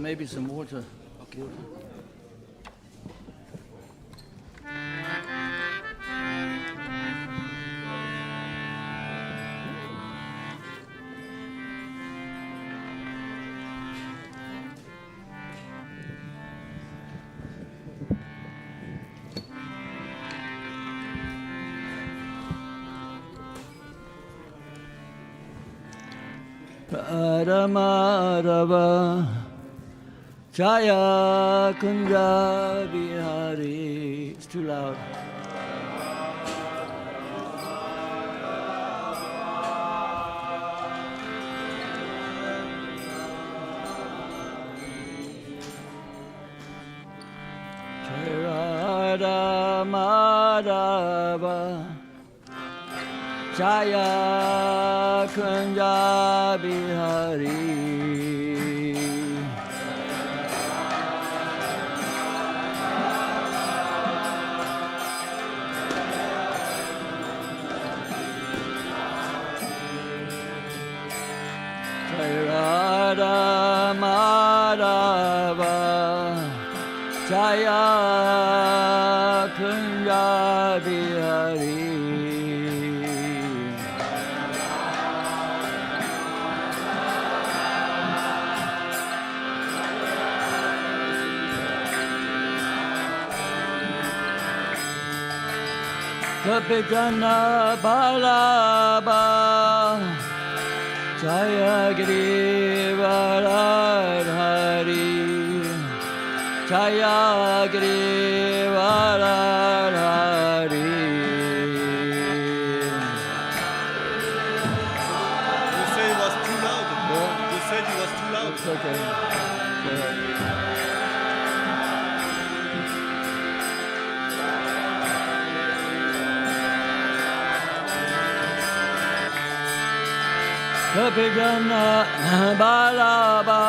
Maybe some water. Okay. Paramadava Jaya Kunja Bihari. It's too loud. Jaya Madhava Jaya Kunja Bihari. Jaya Madhava Jaya Kunja Bihari. Kapitana Balaba Jaya Girivaradhari Jaya Girivaradhari. You said it was too loud. What? You said it was too loud. It's okay. Kapitana Balaba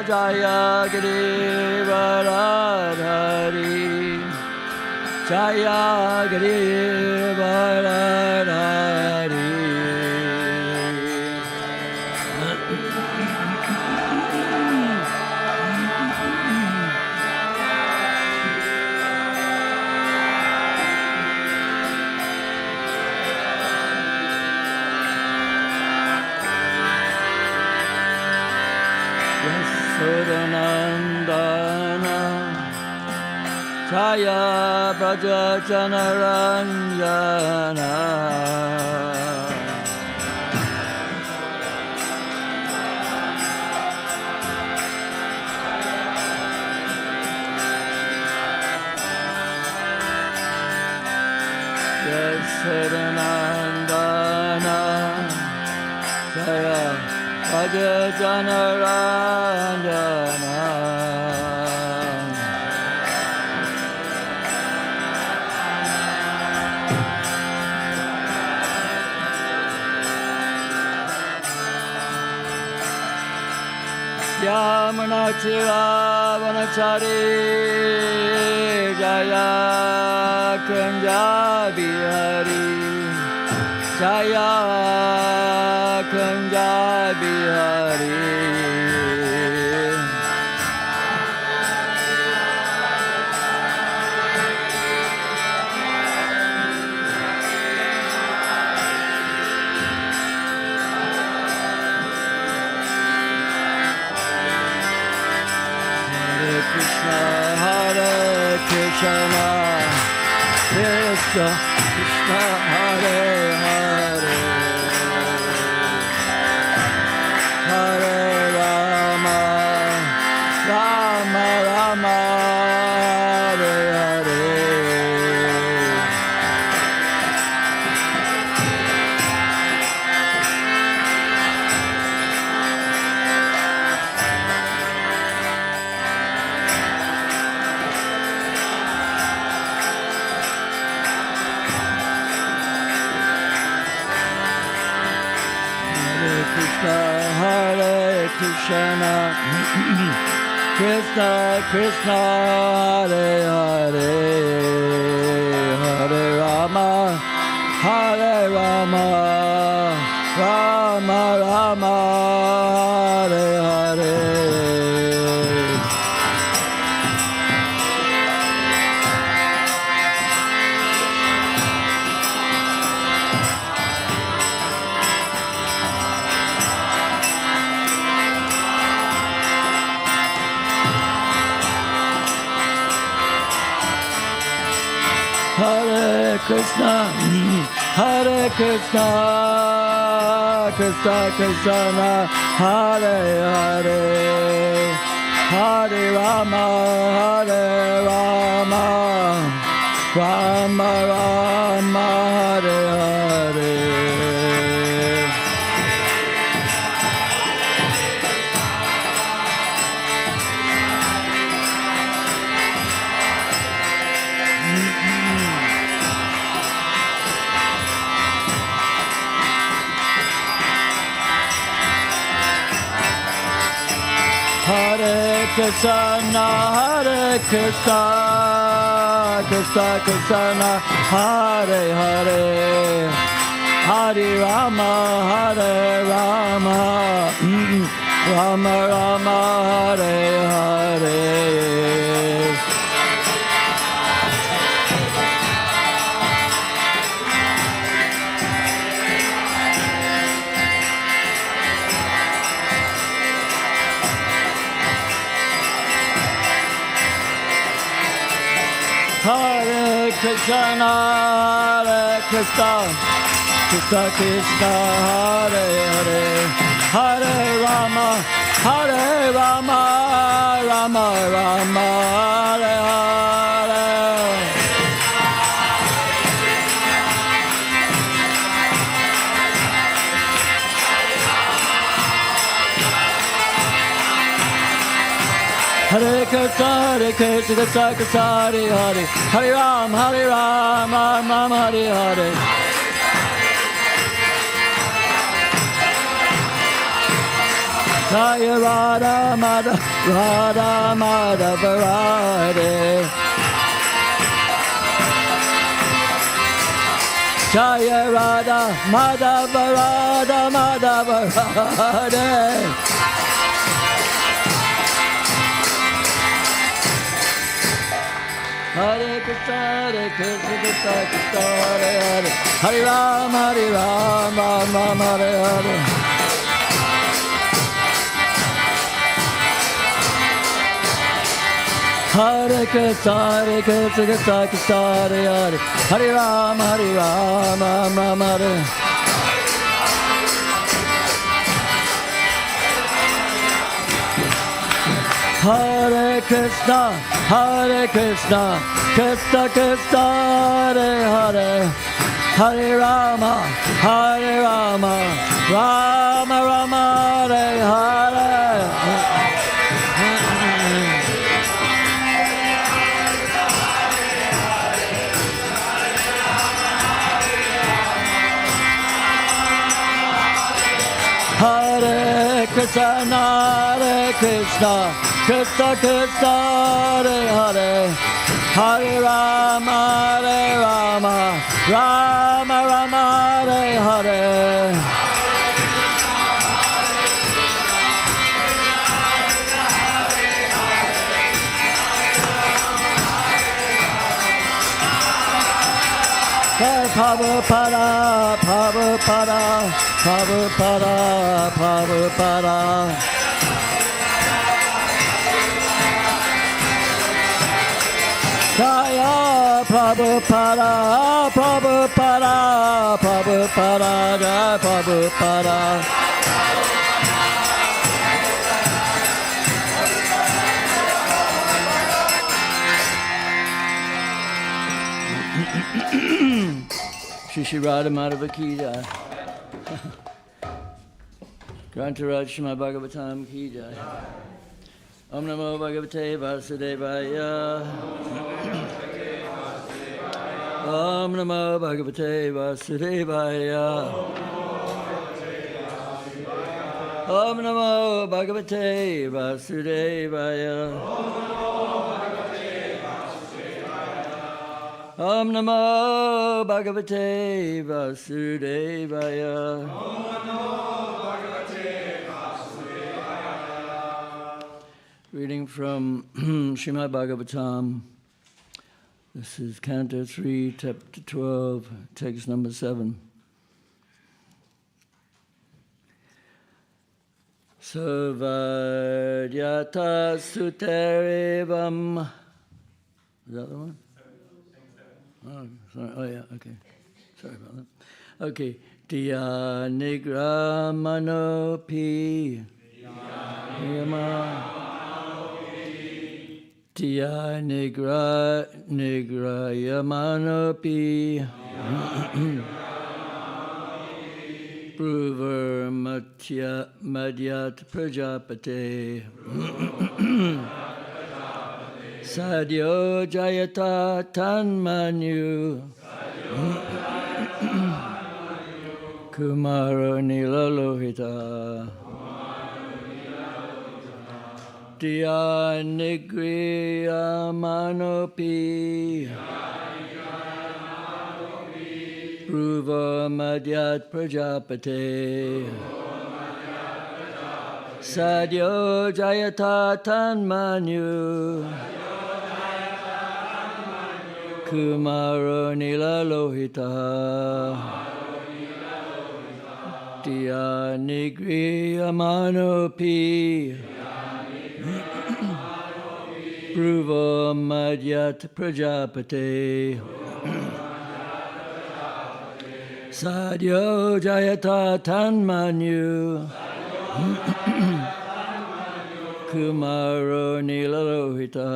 Jaya Girivaradhari Jaya Girivaradhari. Sudanandana Jaya Braja Janaranjana Sudanandana Jaya Braja Janaranjana. Yamanachira Vanachari Jaya Kunja Bihari Jaya Kunja Bihari. Krishna Krishna Krishna Hare Hare Hare Rama Rama Rama Hare Hare. Hare Krishna Krishna Krishna Hare Hare Hare Rama Hare Rama Rama Hare Hare. Krishna, Hare Krishna, Krishna Krishna, Hare Hare, Hare Rama, Hare Rama, Rama Rama, Hare Hare. Hare Krishna, Hare Krishna, Krishna Krishna, Hare Hare, Hare Rama, Hare Rama, Rama Rama, Hare Hare. Hare Krishna, Hare Krishna, Krishna Krishna, Hare Hare, Hare Rama, Hare Rama, Rama Rama, Hare Hare. Hare Krishna, Krishna Krishna, Hare Hare, Hare Ram, Hare Ram, Ram Ram, Hare Hare. Jaya Radha Madhava, Radha Madhava Radhe. Jaya Radha Madhava, Radha Madhava Radhe. Hare Krishna, Krishna Krishna, Hare Hare, Hare Ram, Ram Ram, Hare Hare. Hare Krishna, Krishna Krishna, Hare Hare, Hare Ram, Ram Ram, Hare. Hare Krishna, Krishna Krishna, Hare Hare, Hare Rama, Rama Rama, Hare Hare. Hare Krishna, Krishna Krishna, Hare Hare, Hare Rama, Rama Rama, Hare Hare. Prabhupada, Prabhupada, Prabhupada, Prabhupada. Jaya Prabhupada, Prabhupada, Prabhupada, Jaya Prabhupada. Shri Radha Madhava Ki Jai. Grantaraj Shrimad Bhagavatam Ki Jai. Om Namo Bhagavate Vasudevaya. Om Namo Bhagavate Vasudevaya. Om Namo Bhagavate Vasudevaya. Om Namo Bhagavate Vasudevaya. Reading from Srimad Bhagavatam. This is Canto 3, Chapter 12, text number 7. Sarvadyata suterevam. Is that the one? Oh, sorry. Oh, yeah, okay. Sorry about that. Okay. Diya nigra manopi. Diya nigra yamanopi. Bruver Madhyat Prajapate. Sadyo Jayata Tanmanyu. Kumaro Nilalohita. Diya Nigriya Manopi. Ruva Madhyat Prajapate. Sadyo Jayata Tanmanyu. Kumaro Nilalohita. Diya Nigriya Manopi. Ruva Madhyat Prajapate. Sadyo Jayata Tanmanyu. Kumaro Nilalohita.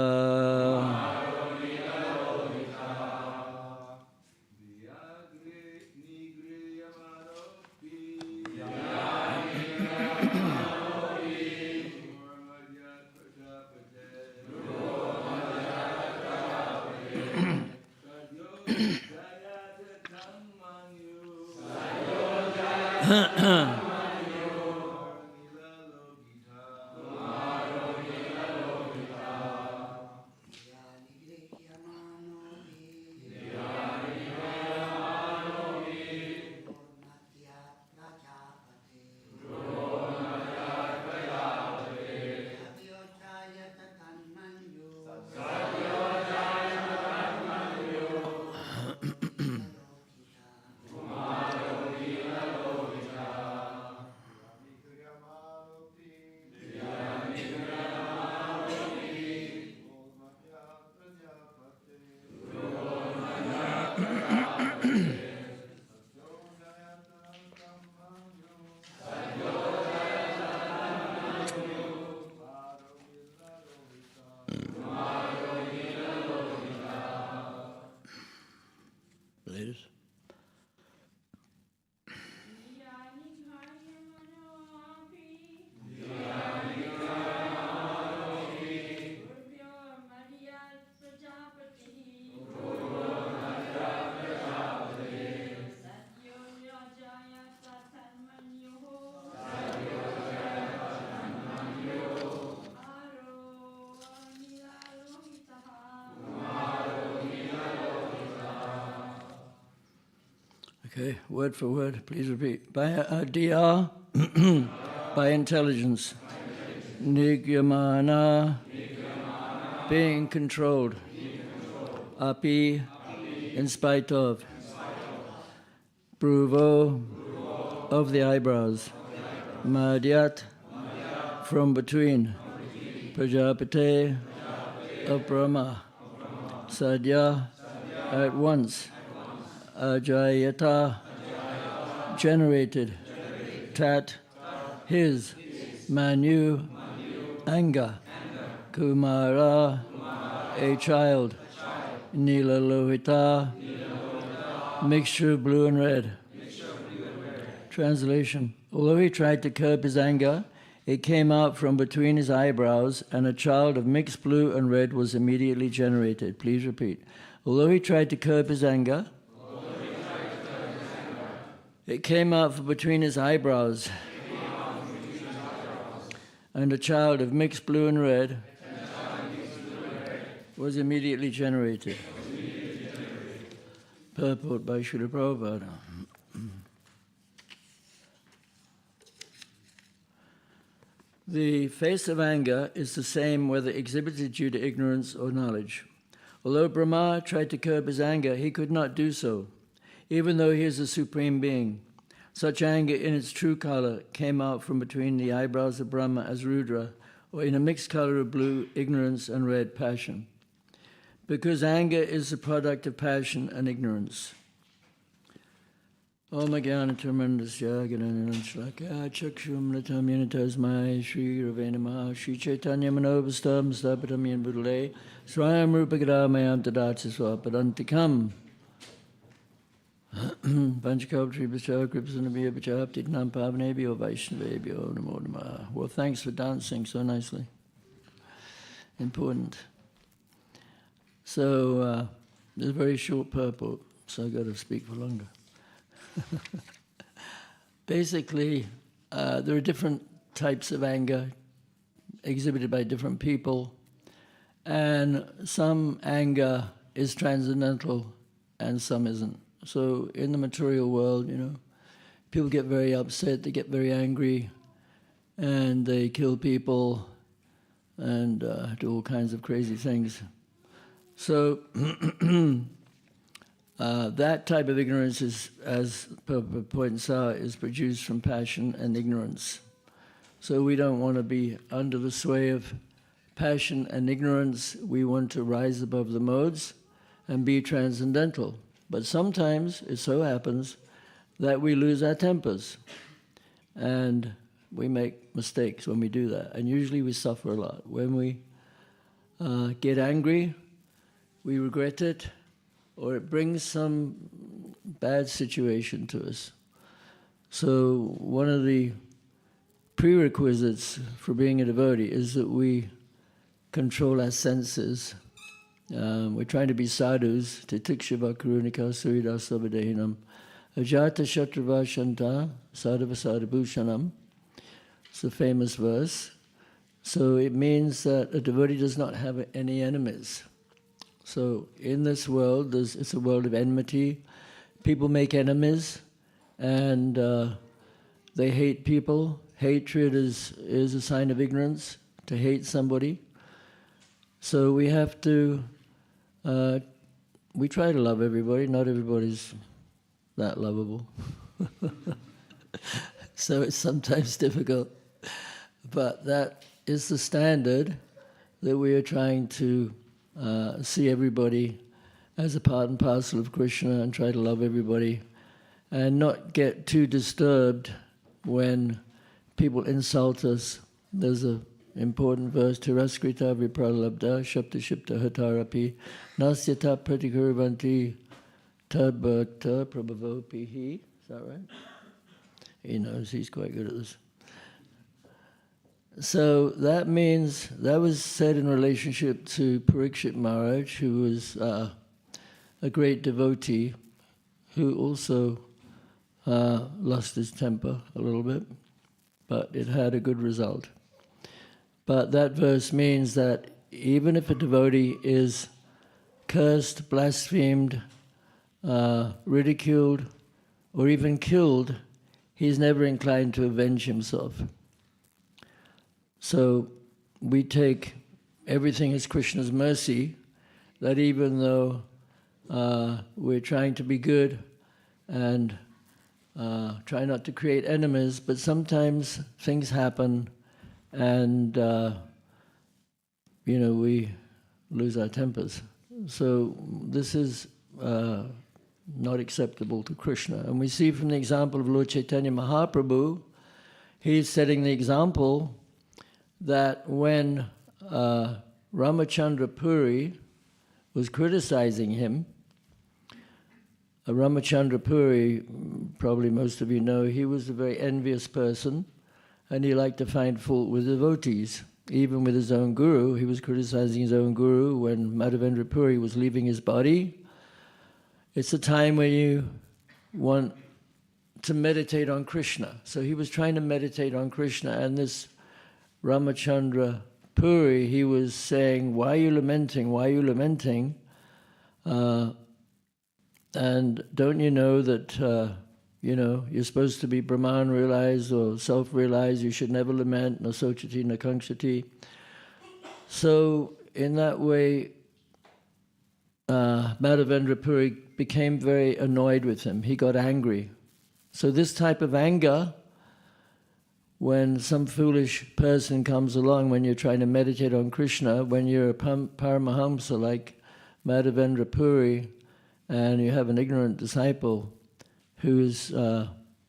Ladies. Okay, word for word, please repeat. By DR, by intelligence. Nigyamana, being controlled. Api, in spite of. Bruvo, of the eyebrows. Madhyat, from between. Prajapate, of Brahma. Sadhya, at once. Ajayata, generated. Tat, his. Manu, anger. Kumara, a child. Nila Lohita, mixture of blue and red. Translation. Although he tried to curb his anger, it came out from between his eyebrows, and a child of mixed blue and red was immediately generated. Please repeat. Although he tried to curb his anger, it came out from between his eyebrows, and a child of mixed blue and red was immediately generated. Purport by Srila Prabhupada. The face of anger is the same whether exhibited due to ignorance or knowledge. Although Brahma tried to curb his anger, he could not do so, even though he is a supreme being. Such anger in its true color came out from between the eyebrows of Brahma as Rudra, or in a mixed color of blue, ignorance, and red, passion. because anger is the product of passion and ignorance. Om Jnanatirmandasya Gnanananslakaya Chakshum Latam Yanatasmai Shri Ravenama Shri Chaitanya Manobhastam Stapatam Yen Budale Swayam Rupagramayam Tadati Swapadantikam Panchakoptri Bhacha Kripsanabhya Bhachapti Nam Pavanebhyo Vaishnavebhyo Namo Namaha. Well, thanks for dancing so nicely. Important. So, there's a very short purport, so I've got to speak for longer. Basically, there are different types of anger exhibited by different people, and some anger is transcendental and some isn't. So in the material world, people get very upset, they get very angry, and they kill people and do all kinds of crazy things. So that type of ignorance is, as Prabhupada points out, is produced from passion and ignorance. So we don't want to be under the sway of passion and ignorance. We want to rise above the modes and be transcendental. But sometimes it so happens that we lose our tempers. And we make mistakes when we do that. And usually we suffer a lot. When we get angry, we regret it, or it brings some bad situation to us. So one of the prerequisites for being a devotee is that we control our senses. We're trying to be sadhus, titikshava karunika surida sabadehinam, ajata shatrava shanta sadhava sadhabhushanam. It's a famous verse. So it means that a devotee does not have any enemies. So in this world, it's a world of enmity. People make enemies, and they hate people. Hatred is a sign of ignorance, to hate somebody. So we have to, we try to love everybody. Not everybody's that lovable. So it's sometimes difficult. But that is the standard that we are trying to see everybody as a part and parcel of Krishna and try to love everybody and not get too disturbed when people insult us. There's an important verse, Tiraskrita vipralabdha shapta shipta hatarapi nasyata pratikurivanti tabhata prabhavopihi. Is that right? He knows, he's quite good at this. So that means, that was said in relationship to Parikshit Maharaj, who was a great devotee, who also lost his temper a little bit, but it had a good result. But that verse means that even if a devotee is cursed, blasphemed, ridiculed, or even killed, he's never inclined to avenge himself. So we take everything as Krishna's mercy, that even though we're trying to be good and try not to create enemies, but sometimes things happen and, we lose our tempers. So this is not acceptable to Krishna. And we see from the example of Lord Chaitanya Mahaprabhu, he's setting the example that when Ramachandra Puri was criticizing him, Ramachandra Puri, probably most of you know, he was a very envious person, and he liked to find fault with devotees. Even with his own guru, he was criticizing his own guru when Madhavendra Puri was leaving his body. It's a time when you want to meditate on Krishna. So he was trying to meditate on Krishna, and this Ramachandra Puri, he was saying, why are you lamenting? Why are you lamenting? And don't you know that, you're supposed to be Brahman realized or self-realized, you should never lament, na sochati, na kankshati. So in that way, Madhavendra Puri became very annoyed with him. He got angry. So this type of anger, when some foolish person comes along when you're trying to meditate on Krishna, when you're a Paramahamsa like Madhavendra Puri, and you have an ignorant disciple who is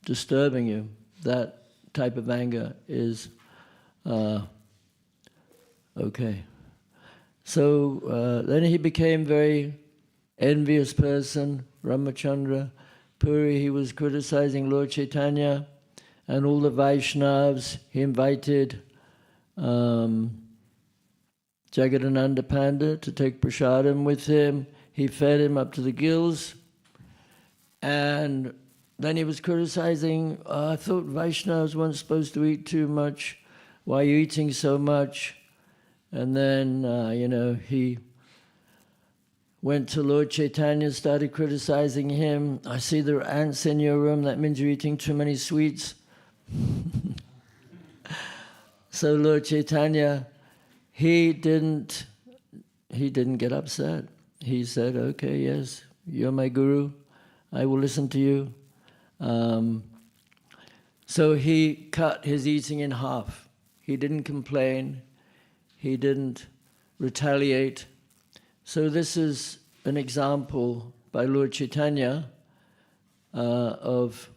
disturbing you, that type of anger is okay. So then he became very envious person, Ramachandra Puri. He was criticizing Lord Chaitanya and all the Vaishnavas. He invited Jagadananda Panda to take prasadam with him. He fed him up to the gills. And then he was criticizing, I thought Vaishnavas weren't supposed to eat too much. Why are you eating so much? And then, he went to Lord Chaitanya, started criticizing him. I see there are ants in your room, that means you're eating too many sweets. So Lord Chaitanya, he didn't get upset. He said, okay, yes, you're my guru. I will listen to you. So he cut his eating in half. He didn't complain. He didn't retaliate. So this is an example by Lord Chaitanya of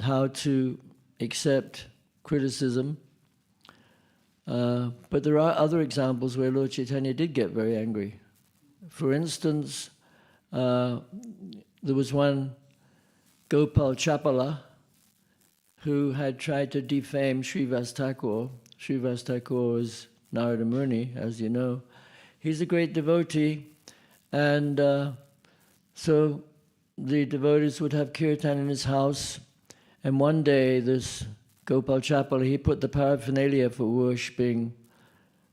how to accept criticism. But there are other examples where Lord Chaitanya did get very angry. For instance, there was one Gopal Chapala who had tried to defame Srivas Thakur. Srivas Thakur is Narada Muni, as you know. He's a great devotee, and so the devotees would have kirtan in his house, and one day this Gopal Chapala, he put the paraphernalia for worshipping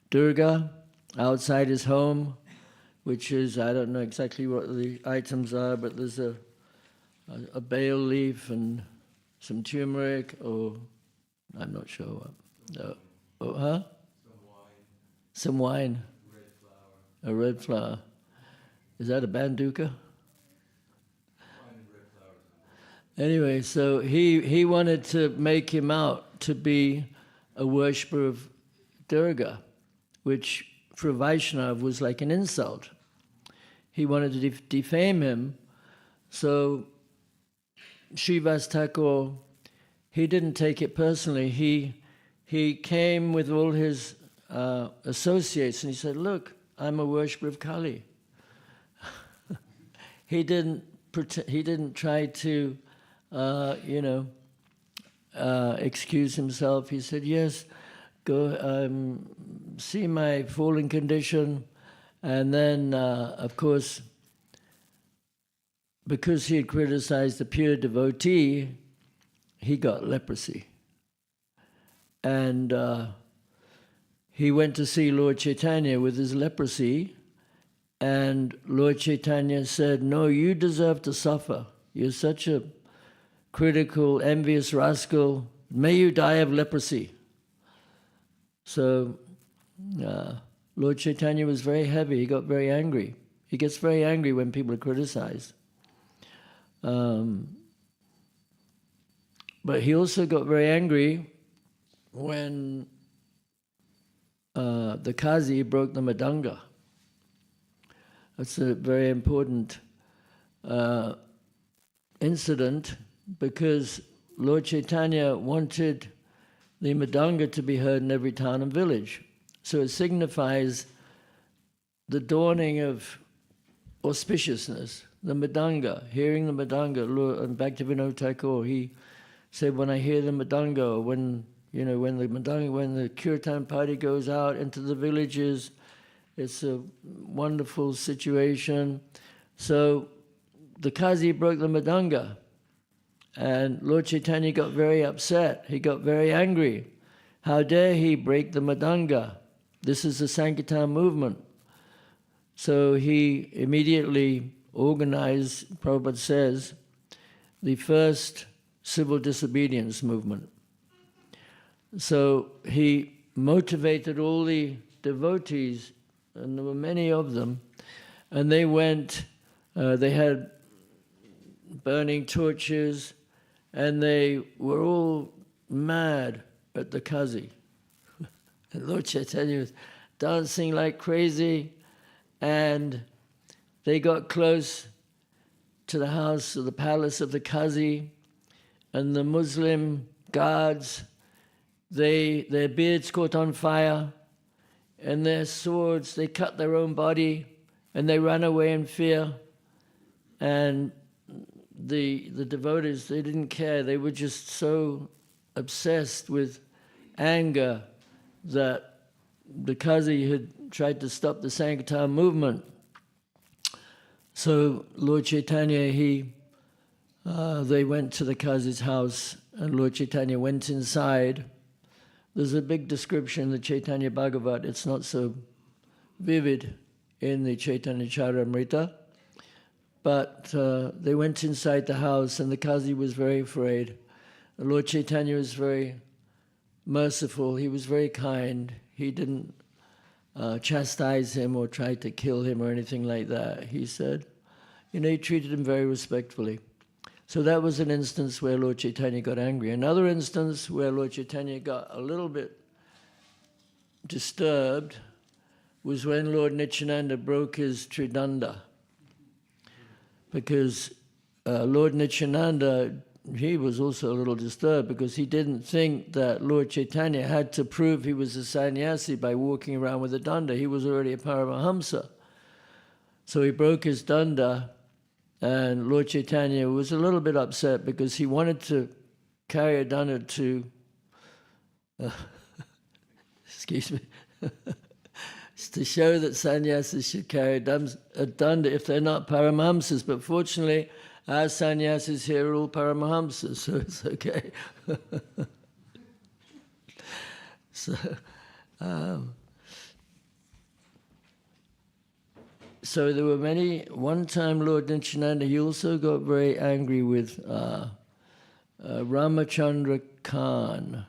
Durga outside his home, which is, I don't know exactly what the items are, but there's a bael leaf and some turmeric, or I'm not sure what. Some wine. Red flower. A red flower. Is that a banduka? Wine and red flowers. Anyway, so he wanted to make him out to be a worshipper of Durga, which for a Vaishnava was like an insult. He wanted to defame him. So Srivas Thakur, he didn't take it personally. He came with all his associates and he said, look, I'm a worshipper of Kali. He didn't try to, excuse himself. He said, yes, go see my fallen condition. And then, of course, because he had criticized the pure devotee, he got leprosy. And he went to see Lord Chaitanya with his leprosy, and Lord Chaitanya said, no, you deserve to suffer. You're such a critical, envious rascal. May you die of leprosy. So Lord Chaitanya was very heavy. He got very angry. He gets very angry when people are criticized. But he also got very angry when the Qazi broke the Madanga. That's a very important incident, because Lord Chaitanya wanted the Madanga to be heard in every town and village. So it signifies the dawning of auspiciousness, the Madanga, hearing the Madanga. And Bhaktivedanta Thakur, he said, when I hear the Madanga, when the kirtan party goes out into the villages, it's a wonderful situation. So the Qazi broke the Madanga, and Lord Chaitanya got very upset. He got very angry. How dare he break the Madanga? This is the Sankirtan movement. So he immediately organized, Prabhupada says, the first civil disobedience movement. So he motivated all the devotees, and there were many of them, and they went, they had burning torches, and they were all mad at the Qazi. And Lord Chaitanya was dancing like crazy, and they got close to the house or the palace of the Qazi, and the Muslim guards, their beards caught on fire, and their swords, they cut their own body, and they ran away in fear. And the devotees, they didn't care. They were just so obsessed with anger that the Qazi had tried to stop the Sankirtan movement. So Lord Chaitanya, they went to the Qazi's house, and Lord Chaitanya went inside. There's a big description in the Chaitanya Bhagavat. It's not so vivid in the Chaitanya Charitamrita. But they went inside the house, and the Qazi was very afraid. Lord Chaitanya was very merciful. He was very kind. He didn't chastise him or try to kill him or anything like that. He said, he treated him very respectfully. So that was an instance where Lord Chaitanya got angry. Another instance where Lord Chaitanya got a little bit disturbed was when Lord Nityananda broke his Tridanda. Because Lord Nityananda, he was also a little disturbed because he didn't think that Lord Chaitanya had to prove he was a sannyasi by walking around with a danda. He was already a Paramahamsa. So he broke his danda, and Lord Chaitanya was a little bit upset because he wanted to carry a danda to, excuse me, to show that sannyasis should carry a danda if they're not Paramahamsas. But fortunately, our sannyasis here are all Paramahamsas, so it's okay. So there were many. One time, Lord Nityananda, he also got very angry with Ramachandra Khan.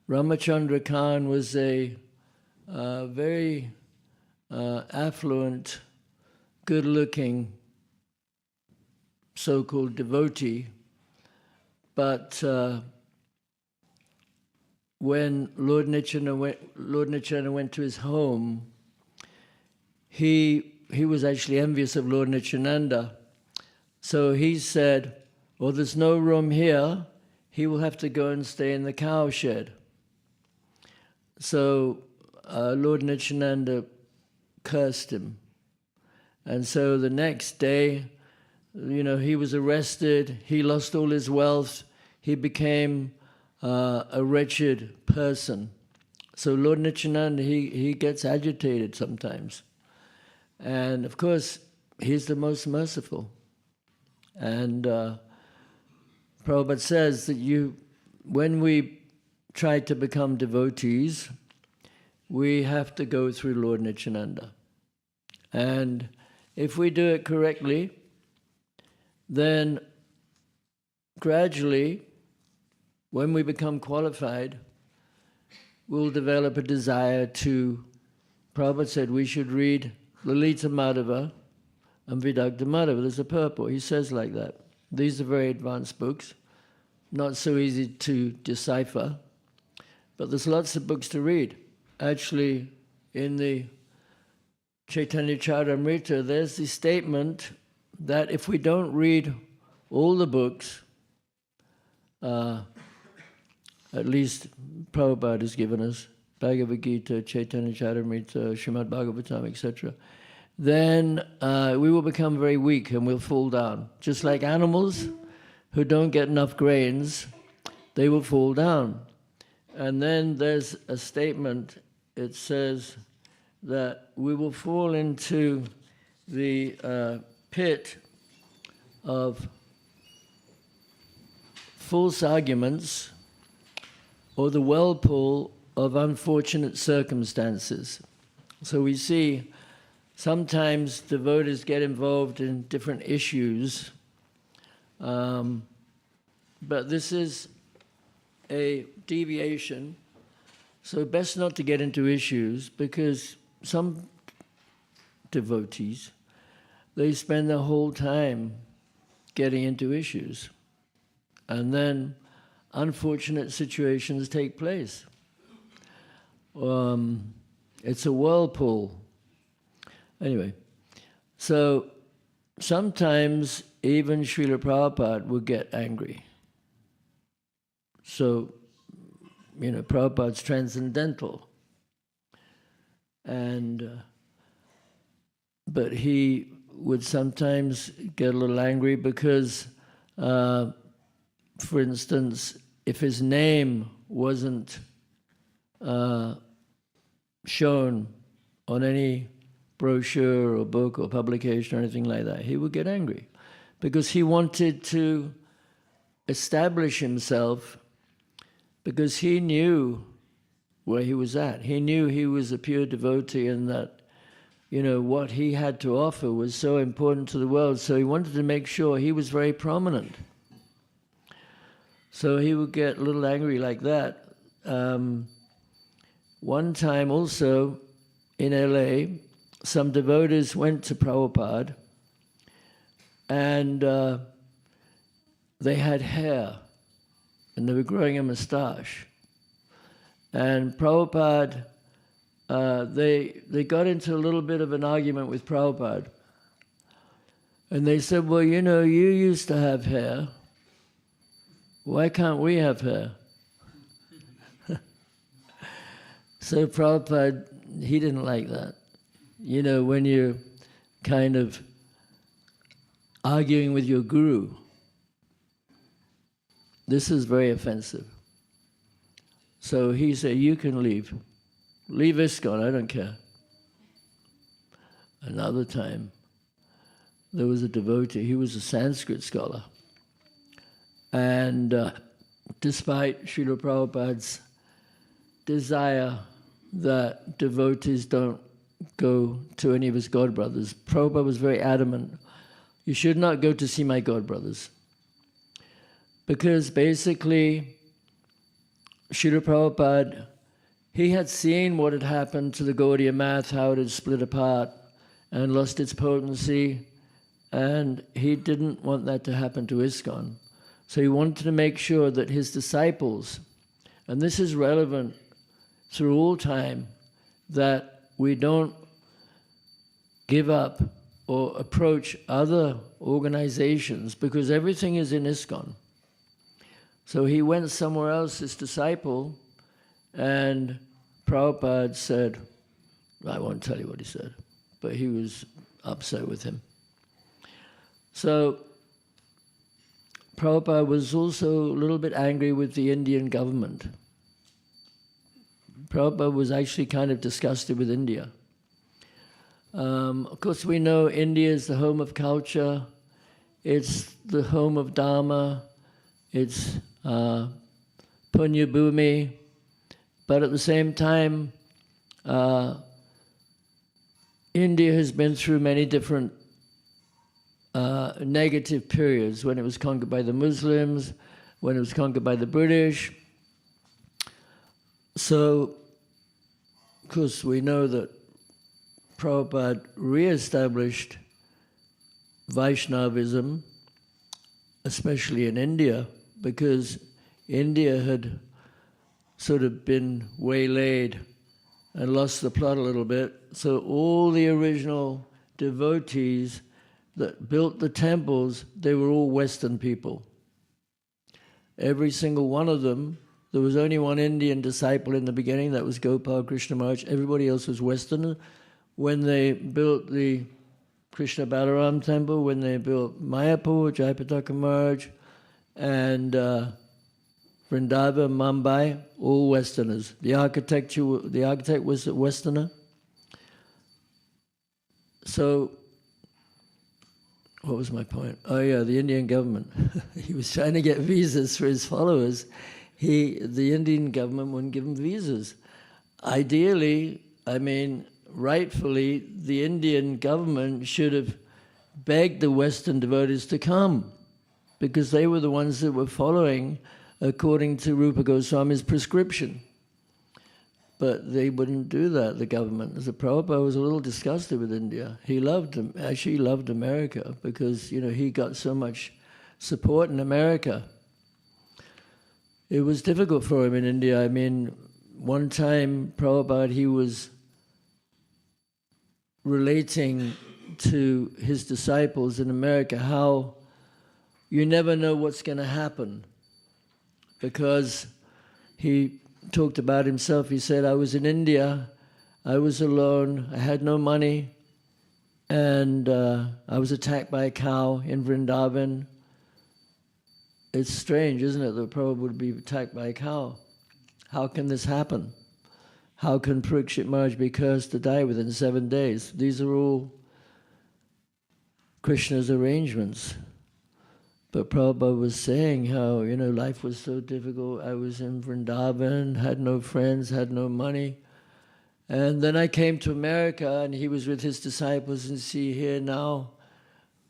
Ramachandra Khan was a very affluent, good-looking so-called devotee, but when Lord Nityananda went to his home, he was actually envious of Lord Nityananda. So he said, well, there's no room here. He will have to go and stay in the cow shed. So Lord Nityananda cursed him. And so the next day, he was arrested. He lost all his wealth. He became a wretched person. So Lord Nityananda, he gets agitated sometimes. And of course, he's the most merciful. And Prabhupada says that when we try to become devotees, we have to go through Lord Nityananda. And if we do it correctly, then gradually, when we become qualified, we'll develop a desire to, Prabhupada said we should read Lalita Madhava and Vidagdha Madhava. There's a purport. He says like that. These are very advanced books, not so easy to decipher, but there's lots of books to read. Actually, in the Chaitanya Charitamrita, there's the statement that if we don't read all the books, at least Prabhupada has given us, Bhagavad Gita, Chaitanya Charitamrita, Srimad Bhagavatam, etc., then we will become very weak and we'll fall down. Just like animals who don't get enough grains, they will fall down. And then there's a statement, it says that we will fall into the pit of false arguments or the whirlpool of unfortunate circumstances. So we see sometimes devotees get involved in different issues, but this is a deviation, so best not to get into issues, because some devotees, they spend their whole time getting into issues, and then unfortunate situations take place. It's a whirlpool. Anyway, So sometimes even Srila Prabhupada would get angry. So, Prabhupada's transcendental. And, but he would sometimes get a little angry because, for instance, if his name wasn't shown on any brochure or book or publication or anything like that, he would get angry because he wanted to establish himself, because he knew where he was at. He knew he was a pure devotee and that, what he had to offer was so important to the world. So he wanted to make sure he was very prominent. So he would get a little angry like that. One time also in LA, some devotees went to Prabhupada and they had hair and they were growing a mustache. And Prabhupada, they got into a little bit of an argument with Prabhupada. And they said, well, you used to have hair. Why can't we have hair? So Prabhupada, he didn't like that. When you're kind of arguing with your guru, this is very offensive. So he said, you can leave. Leave ISKCON, I don't care. Another time, there was a devotee, he was a Sanskrit scholar. And despite Srila Prabhupada's desire that devotees don't go to any of his godbrothers, Prabhupada was very adamant, you should not go to see my godbrothers. Because basically, Srila Prabhupada, he had seen what had happened to the Gaudiya math, how it had split apart and lost its potency, and he didn't want that to happen to ISKCON. So he wanted to make sure that his disciples, and this is relevant through all time, that we don't give up or approach other organizations, because everything is in ISKCON. So he went somewhere else, his disciple, and Prabhupada said, I won't tell you what he said, but he was upset with him. So Prabhupada was also a little bit angry with the Indian government. Prabhupada was actually kind of disgusted with India. Of course, we know India is the home of culture, it's the home of Dharma, it's Punya Bhumi, but at the same time, India has been through many different negative periods, when it was conquered by the Muslims, when it was conquered by the British. So, of course, we know that Prabhupada re-established Vaishnavism, especially in India, because India had sort of been waylaid and lost the plot a little bit. So all the original devotees that built the temples, they were all Western people. Every single one of them. There was only one Indian disciple in the beginning, that was Gopal Krishna Maharaj. Everybody else was Western. When they built the Krishna Balaram temple, when they built Mayapur, Jayapataka Maharaj, and Vrindavan, Mumbai, all Westerners. The architect was a Westerner. So, what was my point? Oh yeah, the Indian government. He was trying to get visas for his followers. The Indian government wouldn't give him visas. Ideally, rightfully, the Indian government should have begged the Western devotees to come, because they were the ones that were following according to Rupa Goswami's prescription. But they wouldn't do that, the government. So Prabhupada was a little disgusted with India. He loved America, because he got so much support in America. It was difficult for him in India. One time Prabhupada, he was relating to his disciples in America how you never know what's going to happen, because he talked about himself. He said, I was in India, I was alone, I had no money, and I was attacked by a cow in Vrindavan. It's strange, isn't it, that Prabhupada would be attacked by a cow? How can this happen? How can Parikshit Maharaj be cursed to die within 7 days? These are all Krishna's arrangements. But Prabhupada was saying how, life was so difficult. I was in Vrindavan, had no friends, had no money. And then I came to America, and he was with his disciples, and see here now,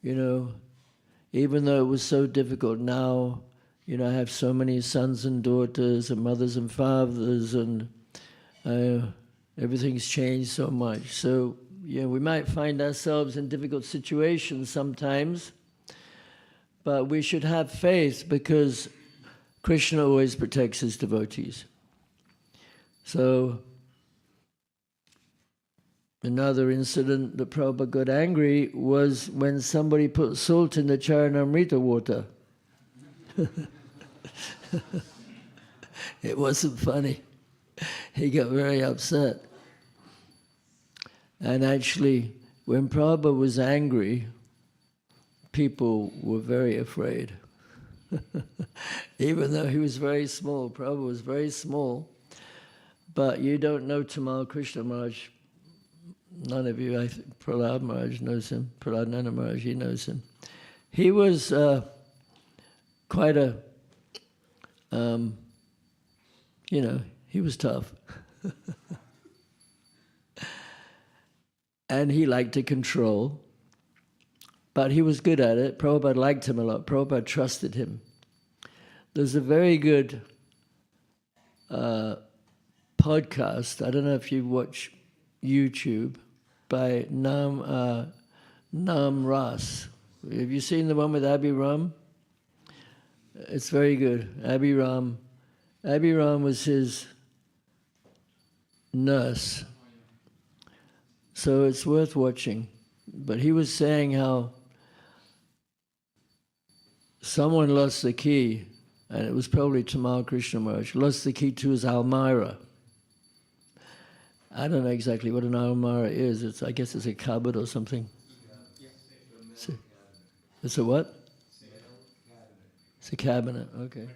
even though it was so difficult now, I have so many sons and daughters and mothers and fathers, and everything's changed so much. So, we might find ourselves in difficult situations sometimes, but we should have faith, because Krishna always protects his devotees. So, another incident that Prabhupada got angry was when somebody put salt in the Charanamrita water. It wasn't funny. He got very upset. And actually, when Prabhupada was angry, people were very afraid. Even though he was very small, Prabhupada was very small. But you don't know Tamal Krishna Maharaj. None of you, Prahlad Maharaj knows him. Prahlad Nana Maharaj, he knows him. He was quite a, he was tough. And he liked to control, but he was good at it. Prabhupada liked him a lot. Prabhupada trusted him. There's a very good podcast, I don't know if you watch YouTube, by Nam Ras. Have you seen the one with Abhiram? It's very good. Abhiram was his nurse. So it's worth watching. But he was saying how someone lost the key, and it was probably Tamal Krishna Maharaj, lost the key to his Almira. I don't know exactly what an Almira is. I guess it's a cupboard or something. It's a what? It's a cabinet, okay.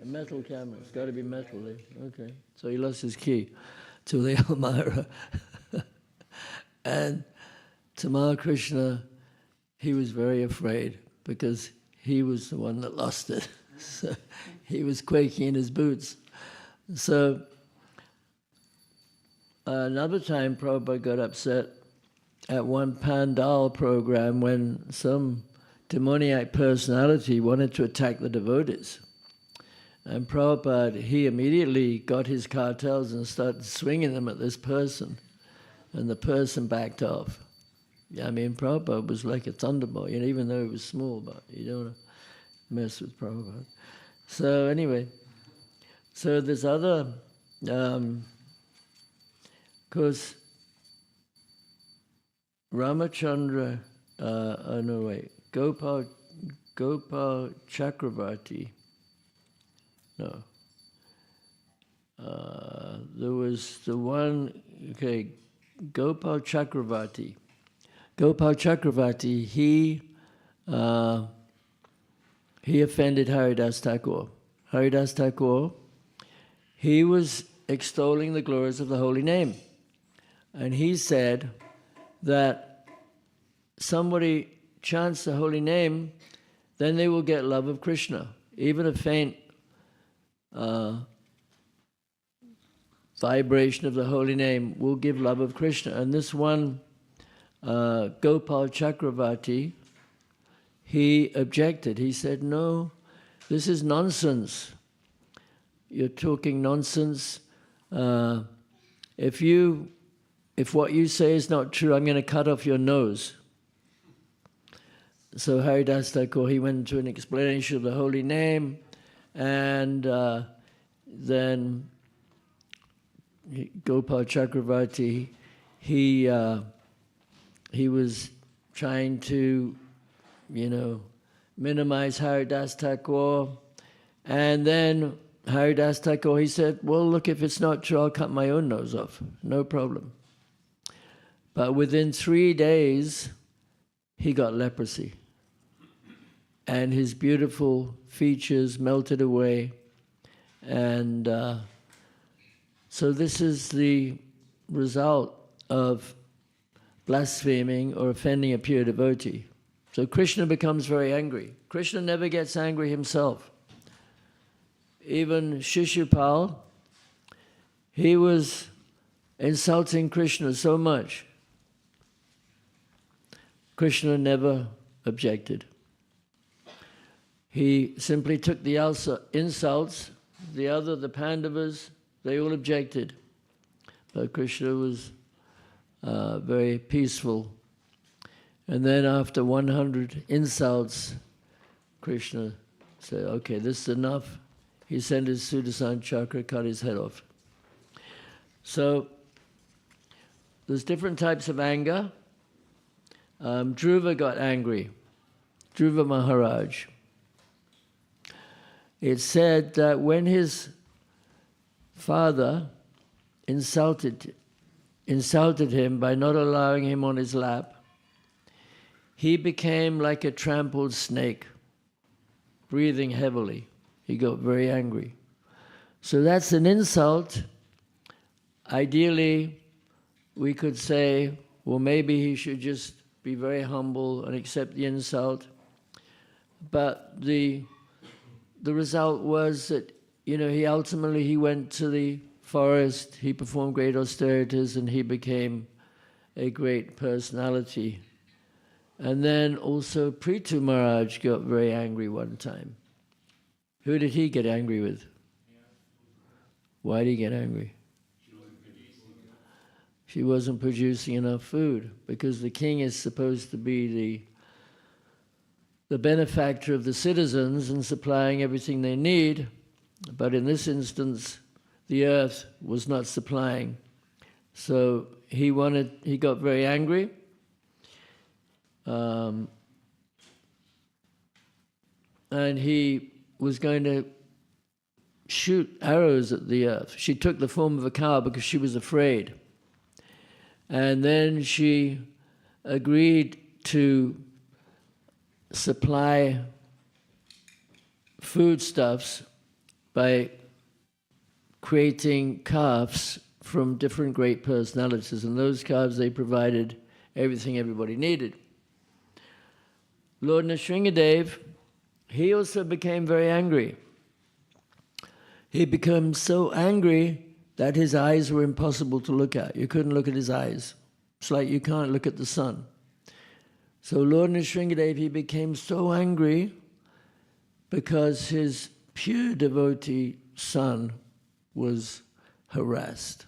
A metal cabinet. It's got to be metal, eh? Okay. So he lost his key to the Almira. And Tamal Krishna, he was very afraid, because he was the one that lost it. So he was quaking in his boots. So another time Prabhupada got upset at one Pandal program when some demoniac personality wanted to attack the devotees. And Prabhupada, he immediately got his cartels and started swinging them at this person. And the person backed off. I mean, Prabhupada was like a thunderbolt, even though he was small, but you don't want to mess with Prabhupada. So anyway, so there's other, because Ramachandra, Gopal Chakravarti, there was the one, Gopal Chakravarti. Gopal Chakravarti, he offended Haridas Thakur. Haridas Thakur, he was extolling the glories of the holy name. And he said that somebody chants the holy name, then they will get love of Krishna. Even a faint vibration of the holy name will give love of Krishna. And this one, Gopal Chakravarti, he objected. He said, no, this is nonsense. You're talking nonsense. If what you say is not true, I'm going to cut off your nose. So Haridas Thakur, he went into an explanation of the holy name, and then Gopal Chakravarti, he he was trying to, minimize Haridas Thakur. And then Haridas Thakur, he said, well, look, if it's not true, I'll cut my own nose off. No problem. But within 3 days, he got leprosy. And his beautiful features melted away. And so this is the result of blaspheming or offending a pure devotee. So Krishna becomes very angry. Krishna never gets angry himself. Even Shishupal, he was insulting Krishna so much. Krishna never objected. He simply took the insults. The Pandavas, they all objected. But Krishna was very peaceful. And then after 100 insults, Krishna said, okay, this is enough. He sent his Sudarshan chakra, cut his head off. So there's different types of anger. Dhruva got angry. Dhruva Maharaj. It's said that when his father insulted him by not allowing him on his lap, he became like a trampled snake, breathing heavily. He got very angry. So that's an insult. Ideally, we could say, well, maybe he should just be very humble and accept the insult. But the result was that, he ultimately went to the forest, he performed great austerities, and he became a great personality. And then also Prithu Maharaj got very angry one time. Who did he get angry with? Why did he get angry? She wasn't producing enough food, because the king is supposed to be the benefactor of the citizens and supplying everything they need. But in this instance, the earth was not supplying. So he got very angry. And he was going to shoot arrows at the earth. She took the form of a cow because she was afraid. And then she agreed to supply foodstuffs by creating calves from different great personalities. And those calves, they provided everything everybody needed. Lord Nrsingadev, he also became very angry. He became so angry that his eyes were impossible to look at. You couldn't look at his eyes. It's like you can't look at the sun. So Lord Nrsingadev, he became so angry because his pure devotee son was harassed.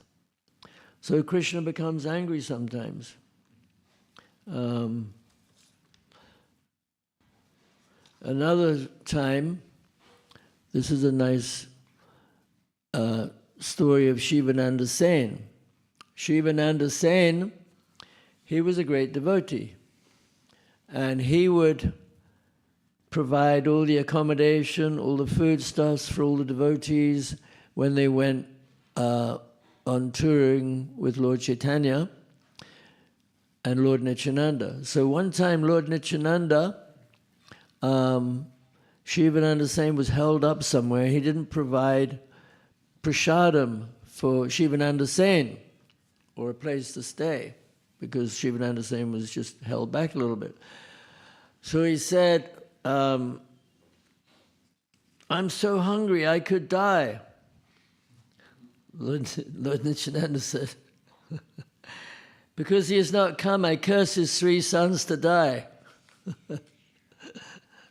So Krishna becomes angry sometimes. Another time, this is a nice story of Shivananda Sen. Shivananda Sen, he was a great devotee. And he would provide all the accommodation, all the foodstuffs for all the devotees when they went on touring with Lord Chaitanya and Lord Nityananda. So one time Lord Nityananda, Shivananda Sen was held up somewhere. He didn't provide prasadam for Shivananda Sen or a place to stay because Shivananda Sen was just held back a little bit. So he said, I'm so hungry I could die. Lord Nityananda said, because he has not come, I curse his 3 sons to die.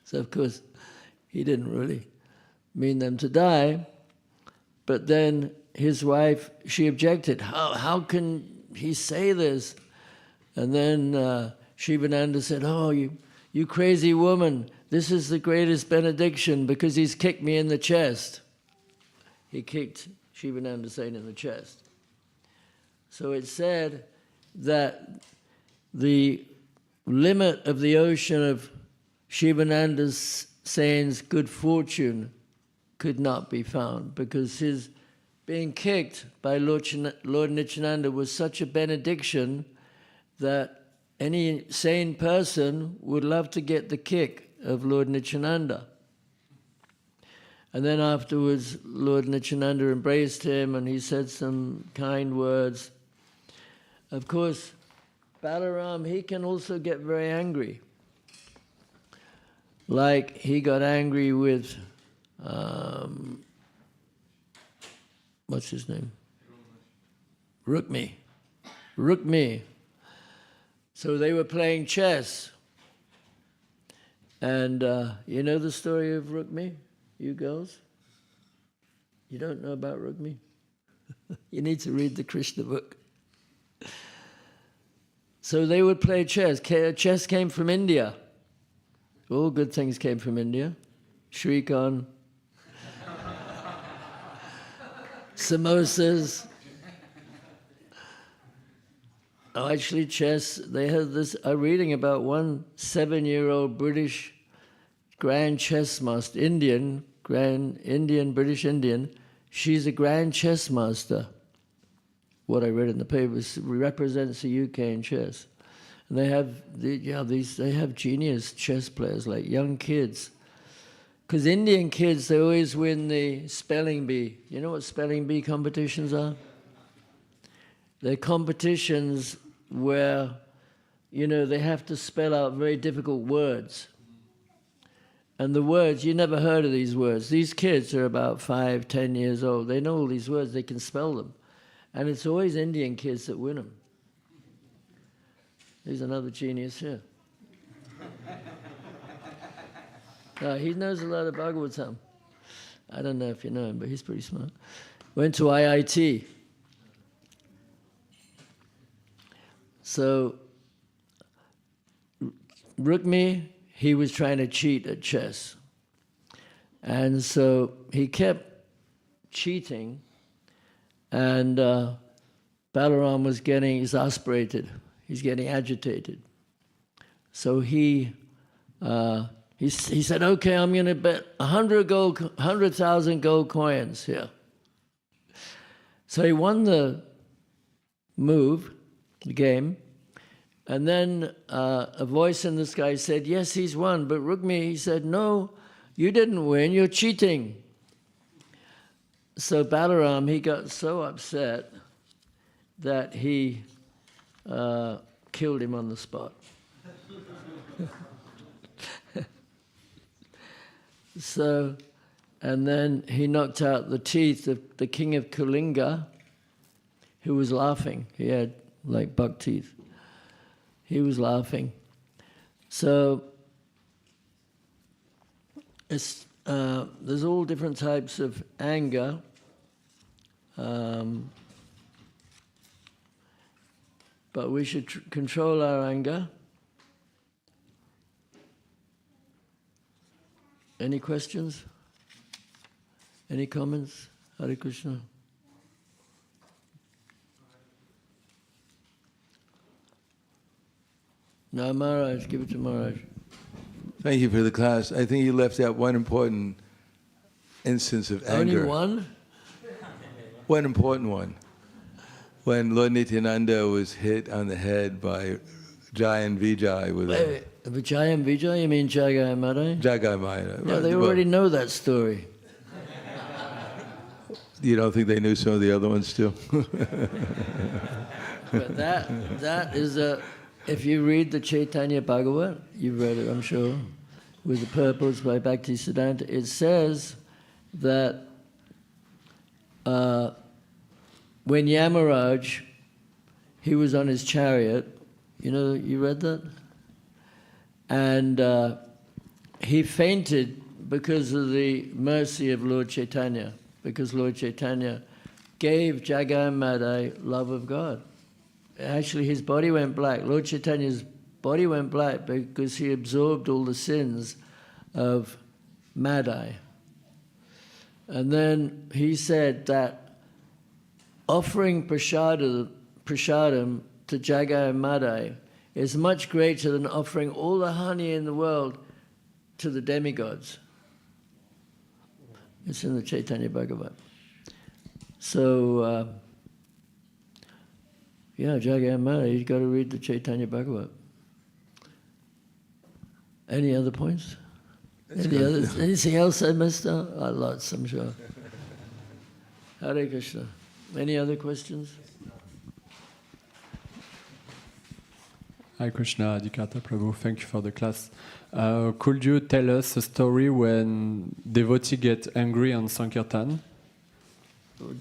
So of course, he didn't really mean them to die. But then his wife, she objected, how can he say this? And then Shivananda said, oh, you crazy woman, this is the greatest benediction because he's kicked me in the chest. He kicked Shivananda Sen in the chest. So it's said that the limit of the ocean of Shivananda Sen's good fortune could not be found, because his being kicked by Lord Nityananda was such a benediction that any sane person would love to get the kick of Lord Nityananda. And then afterwards, Lord Nityananda embraced him and he said some kind words. Of course, Balaram, he can also get very angry. Like he got angry with, what's his name? Rukmi. So they were playing chess. And you know the story of Rukmi, you girls? You don't know about Rukmi? You need to read the Krishna book. So they would play chess. Chess came from India. All good things came from India. Shrikant, samosas. Oh, actually, chess, they had this, I'm reading about one 7-year-old British grand chess master, British Indian. She's a grand chess master. What I read in the papers represents the UK in chess. And they have, they have genius chess players, like young kids. Because Indian kids, they always win the spelling bee. You know what spelling bee competitions are? They're competitions where, you know, they have to spell out very difficult words. And the words, you never heard of these words. These kids are about 5, 10 years old. They know all these words, they can spell them. And it's always Indian kids that win them. There's another genius here. He knows a lot of Bhagavatam. I don't know if you know him, but he's pretty smart. Went to IIT. So, Rukmi, he was trying to cheat at chess. And so he kept cheating, and Balaram was getting exasperated. He's getting agitated. So he said, okay, I'm going to bet 100,000 gold coins here. So he won the game, and then a voice in the sky said, yes, he's won, but Rukmi, he said, no, you didn't win, you're cheating. So Balaram, he got so upset that he killed him on the spot. So, and then he knocked out the teeth of the king of Kalinga, who was laughing. He had like buck teeth. He was laughing. So it's, there's all different types of anger. But we should control our anger. Any questions? Any comments? Hare Krishna. Now, Maharaj, give it to Maharaj. Thank you for the class. I think you left out one important instance of anger. Only one? One important one. When Lord Nityananda was hit on the head by Jai and Vijay with Wait, Vijay and Vijay? You mean Jagai and Madai? Jagai Maya. Yeah, they already know that story. You don't think they knew some of the other ones too? But that is if you read the Chaitanya Bhagavat, you've read it, I'm sure, with the purports by Bhaktisiddhanta, it says that when Yamaraj, he was on his chariot, you know, you read that? And he fainted because of the mercy of Lord Chaitanya, because Lord Chaitanya gave Jagai and Madai love of God. Actually, his body went black. Lord Chaitanya's body went black because he absorbed all the sins of Madai. And then he said that offering prasadam to Jagai and Madai is much greater than offering all the honey in the world to the demigods. It's in the Chaitanya Bhagavat. So, Jagannath, you've got to read the Chaitanya Bhagavat. Any other points? Anything else I missed out? Lots, I'm sure. Hare Krishna. Any other questions? Hi Krishna, Adhikata Prabhu, thank you for the class. Could you tell us a story when devotee get angry on Sankirtan?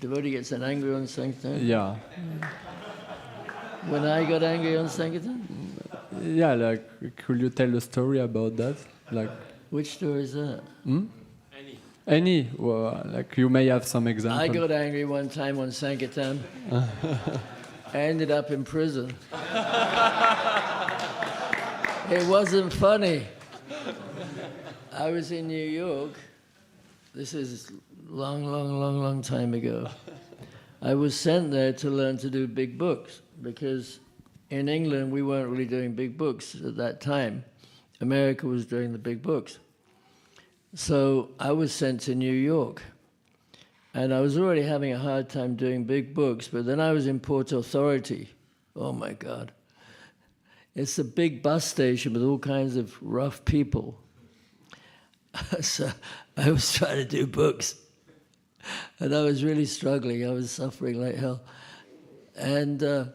Devotee gets angry on Sankirtan? Yeah. When I got angry on Sankirtan? Yeah, like, could you tell a story about that? Like, which story is that? Any. Well, like, you may have some examples. I got angry one time on Sankirtan. I ended up in prison. It wasn't funny. I was in New York. This is long time ago. I was sent there to learn to do big books because in England we weren't really doing big books at that time. America was doing the big books. So I was sent to New York. And I was already having a hard time doing big books, but then I was in Port Authority. Oh my God. It's a big bus station with all kinds of rough people. So I was trying to do books. And I was really struggling. I was suffering like hell. And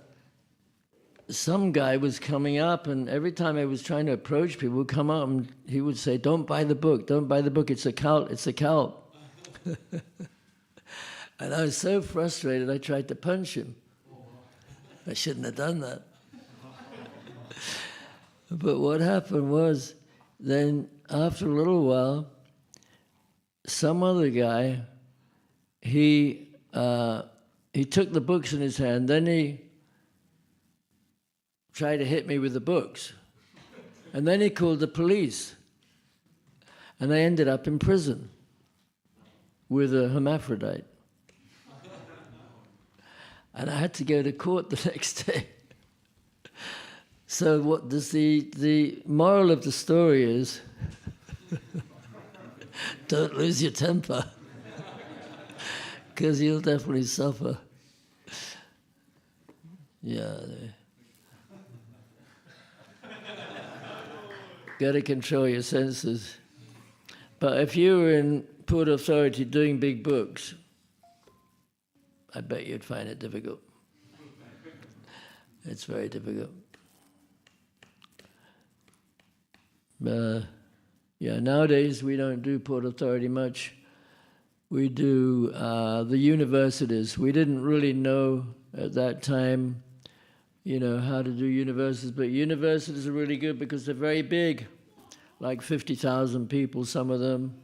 some guy was coming up, and every time I was trying to approach people, would come up and he would say, "Don't buy the book, don't buy the book, it's a cult, it's a cult." And I was so frustrated, I tried to punch him. I shouldn't have done that. But what happened was, then after a little while, some other guy, he took the books in his hand, then he tried to hit me with the books. And then he called the police. And I ended up in prison with a hermaphrodite. And I had to go to court the next day. So what does the moral of the story is, don't lose your temper, because you'll definitely suffer. Yeah. Got to control your senses. But if you were in Port Authority doing big books, I bet you'd find it difficult. It's very difficult. Nowadays we don't do Port Authority much. We do the universities. We didn't really know at that time, how to do universities, but universities are really good because they're very big, like 50,000 people, some of them,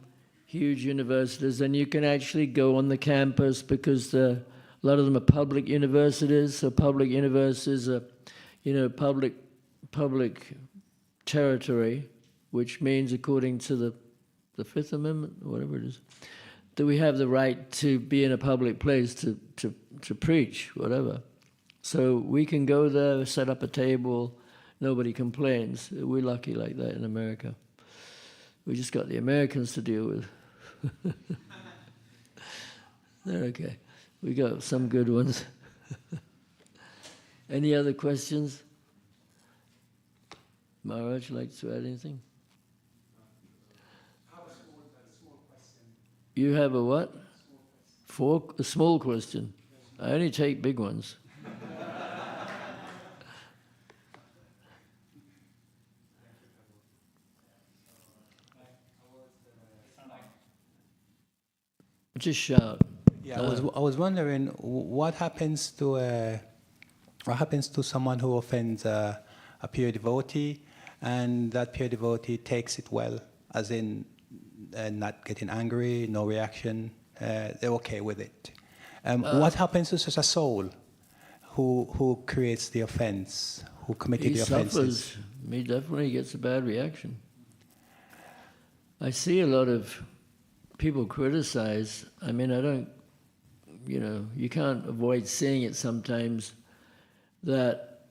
huge universities, and you can actually go on the campus because a lot of them are public universities. So public universities are, public territory, which means, according to the Fifth Amendment, or whatever it is, that we have the right to be in a public place to preach, whatever. So we can go there, set up a table, nobody complains. We're lucky like that in America. We just got the Americans to deal with. They're okay. We got some good ones. Any other questions? Maharaj, like to add anything? I have a small question. You have a what? A small question. I only take big ones. Just shout. Yeah, I was wondering what happens to someone who offends a pure devotee, and that pure devotee takes it well, as in not getting angry, no reaction, they're okay with it. What happens to such a soul who creates the offense, who committed the offenses? Suffers. He definitely gets a bad reaction. I see a lot of people criticize. I mean, I don't, you can't avoid seeing it sometimes, that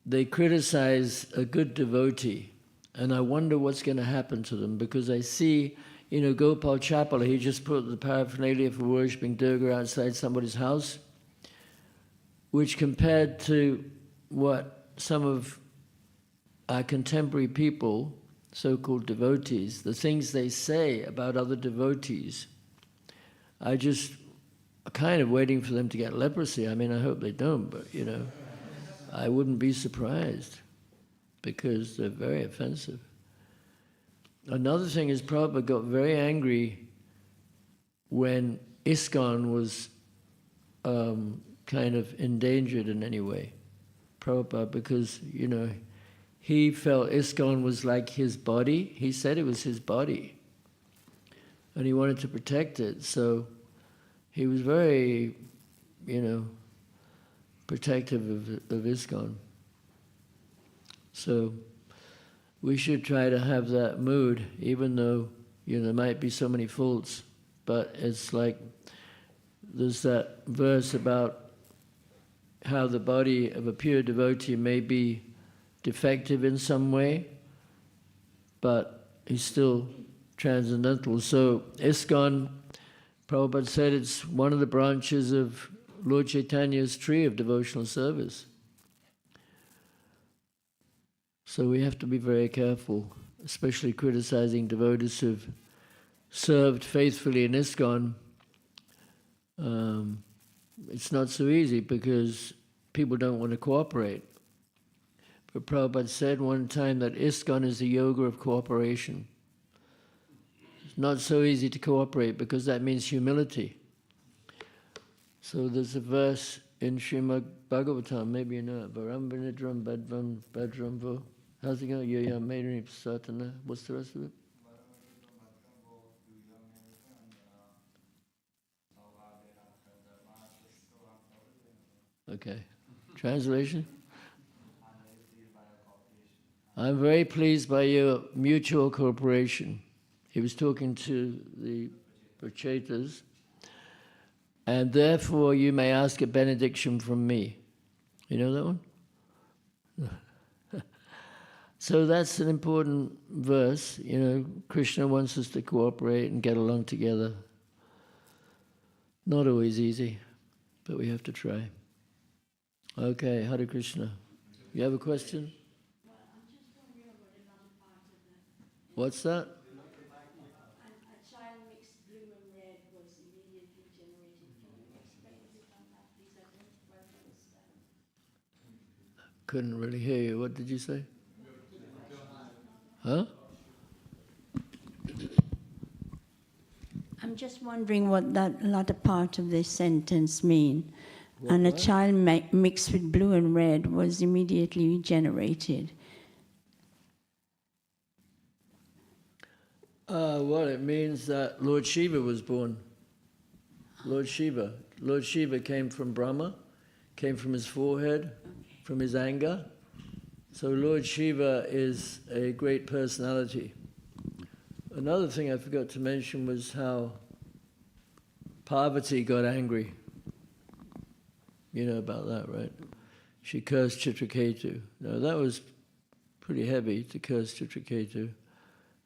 they criticize a good devotee, and I wonder what's going to happen to them, because I see, Gopal Chapala, he just put the paraphernalia for worshipping Durga outside somebody's house, which compared to what some of our contemporary people, so-called devotees, the things they say about other devotees, I just kind of waiting for them to get leprosy. I mean, I hope they don't, but, I wouldn't be surprised, because they're very offensive. Another thing is Prabhupada got very angry when ISKCON was kind of endangered in any way. Prabhupada, because, he felt ISKCON was like his body. He said it was his body. And he wanted to protect it. So he was very, protective of ISKCON. So we should try to have that mood, even though, there might be so many faults. But it's like, there's that verse about how the body of a pure devotee may be defective in some way, but he's still transcendental. So ISKCON, Prabhupada said, it's one of the branches of Lord Chaitanya's tree of devotional service. So we have to be very careful, especially criticizing devotees who've served faithfully in ISKCON. It's not so easy because people don't want to cooperate. But Prabhupada said one time that ISKCON is the yoga of cooperation. It's not so easy to cooperate because that means humility. So there's a verse in Srimad Bhagavatam, maybe you know it, Varam Vinidram Badvam Badram Vo. How's it going? Yoya Maini Satana. What's the rest of it? Okay. Translation? I'm very pleased by your mutual cooperation. He was talking to the Prachetas, and therefore you may ask a benediction from me. You know that one? So that's an important verse. Krishna wants us to cooperate and get along together. Not always easy, but we have to try. Okay, Hare Krishna. You have a question? What's that? A child mixed blue and red was immediately generated. Can you explain a bit on that, please? I don't quite understand. Couldn't really hear you. What did you say? Huh? I'm just wondering what that latter part of this sentence mean. What? A child mixed with blue and red was immediately generated. Well, it means that Lord Shiva was born. Lord Shiva. Lord Shiva came from Brahma, came from his forehead, from his anger. So Lord Shiva is a great personality. Another thing I forgot to mention was how Parvati got angry. You know about that, right? She cursed Chitraketu. Now that was pretty heavy to curse Chitraketu.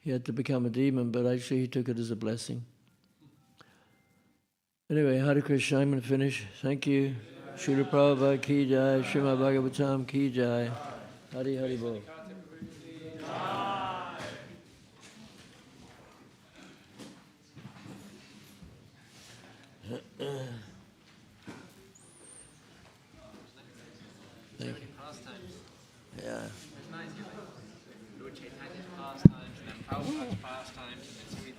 He had to become a demon, but actually he took it as a blessing. Anyway, Hare Krishna, I'm going to finish. Thank you. Srila Prabhupada ki jai, Srimad Bhagavatam ki jai. Hari Hari Bol. Thank you. Yeah. Lord Chaitanya's pastimes and then Prabhupada's pastimes and then